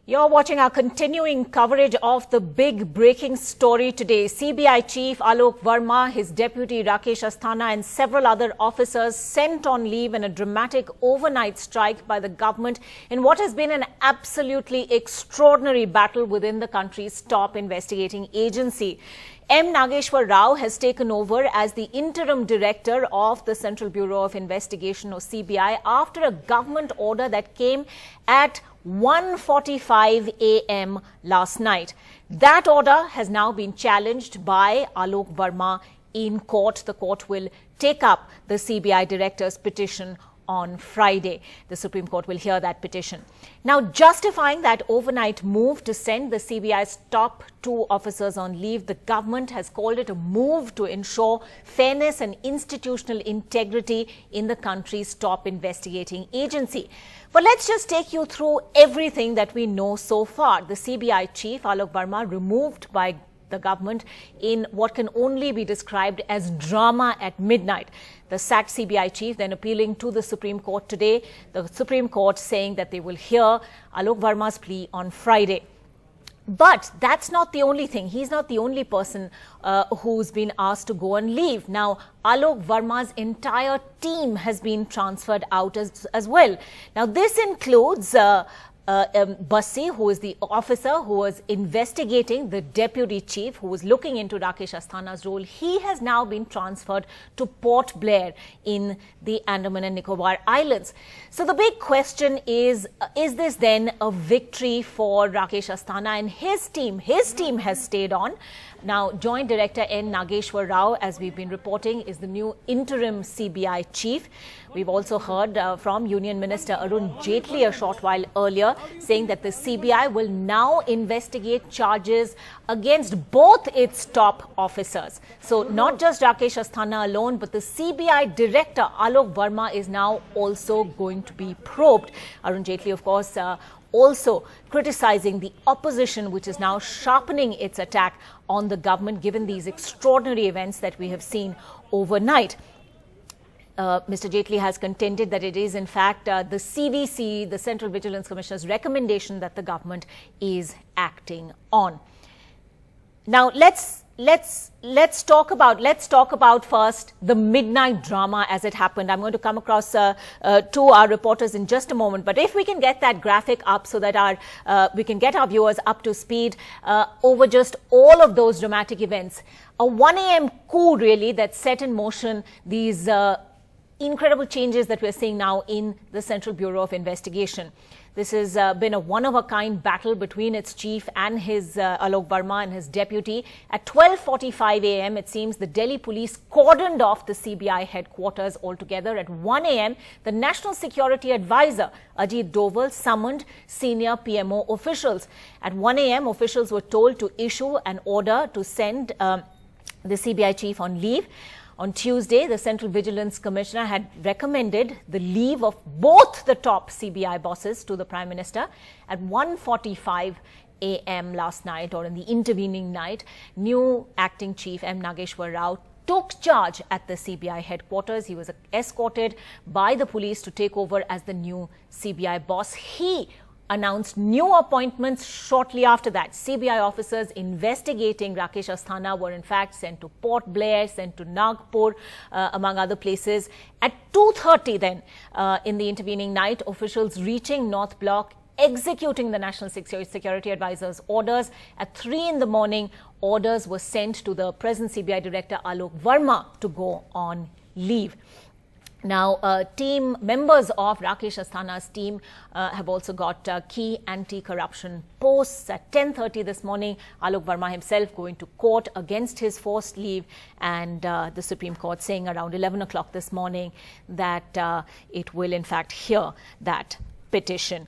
You're watching our continuing coverage of the big breaking story today. CBI Chief Alok Verma, his deputy Rakesh Asthana and several other officers sent on leave in a dramatic overnight strike by the government in what has been an absolutely extraordinary battle within the country's top investigating agency. M. Nageshwar Rao has taken over as the interim director of the Central Bureau of Investigation or CBI after a government order that came at 1:45 a.m. last night. That order has now been challenged by Alok Verma in court. The court will take up the CBI director's petition on Friday. The Supreme Court will hear that petition. Now, justifying that overnight move to send the CBI's top two officers on leave, the government has called it a move to ensure fairness and institutional integrity in the country's top investigating agency. But let's just take you through everything that we know so far. The CBI chief, Alok Verma, removed by the government in what can only be described as drama at midnight. The sacked CBI chief then appealing to the Supreme Court today, the Supreme Court saying that they will hear Alok Verma's plea on Friday. But that's not the only thing. He's not the only person who's been asked to go on leave. Now, Alok Verma's entire team has been transferred out as well. Now, this includes Bassi, who is the officer who was investigating the deputy chief, who was looking into Rakesh Asthana's role. He has now been transferred to Port Blair in the Andaman and Nicobar Islands. So the big question is this then a victory for Rakesh Asthana and his team? His team has stayed on. Now, Joint Director N. Nageshwar Rao, as we've been reporting, is the new interim CBI chief. We've also heard from Union Minister Arun Jaitley a short while earlier saying that the CBI will now investigate charges against both its top officers. So not just Rakesh Asthana alone, but the CBI director Alok Verma is now also going to be probed. Arun Jaitley, of course, also criticizing the opposition, which is now sharpening its attack on the government, given these extraordinary events that we have seen overnight. Mr. Jaitley has contended that it is, in fact, the CVC, the Central Vigilance Commissioner's recommendation that the government is acting on. Now, let's talk about first the midnight drama as it happened. I'm going to come across to our reporters in just a moment. But if we can get that graphic up so that we can get our viewers up to speed over just all of those dramatic events. A 1 a.m. coup, really, that set in motion these incredible changes that we're seeing now in the Central Bureau of Investigation. This has been a one-of-a-kind battle between its chief and his Alok Verma and his deputy. At 12:45 a.m., it seems the Delhi police cordoned off the CBI headquarters altogether. At 1 a.m., the National Security Advisor, Ajit Doval, summoned senior PMO officials. At 1 a.m., officials were told to issue an order to send the CBI chief on leave. On Tuesday, the Central Vigilance Commissioner had recommended the leave of both the top CBI bosses to the Prime Minister. At 1:45 a.m. last night, or in the intervening night, new acting chief M. Nageshwar Rao took charge at the CBI headquarters. He was escorted by the police to take over as the new CBI boss. He announced new appointments shortly after that. CBI officers investigating Rakesh Asthana were in fact sent to Port Blair, sent to Nagpur, among other places. At 2:30 then, in the intervening night, officials reaching North Block, executing the National Security Advisor's orders. At 3 in the morning, orders were sent to the present CBI Director Alok Verma to go on leave. Now, team members of Rakesh Asthana's team have also got key anti-corruption posts. At 10:30 this morning, Alok Verma himself going to court against his forced leave, and the Supreme Court saying around 11 o'clock this morning that it will in fact hear that petition.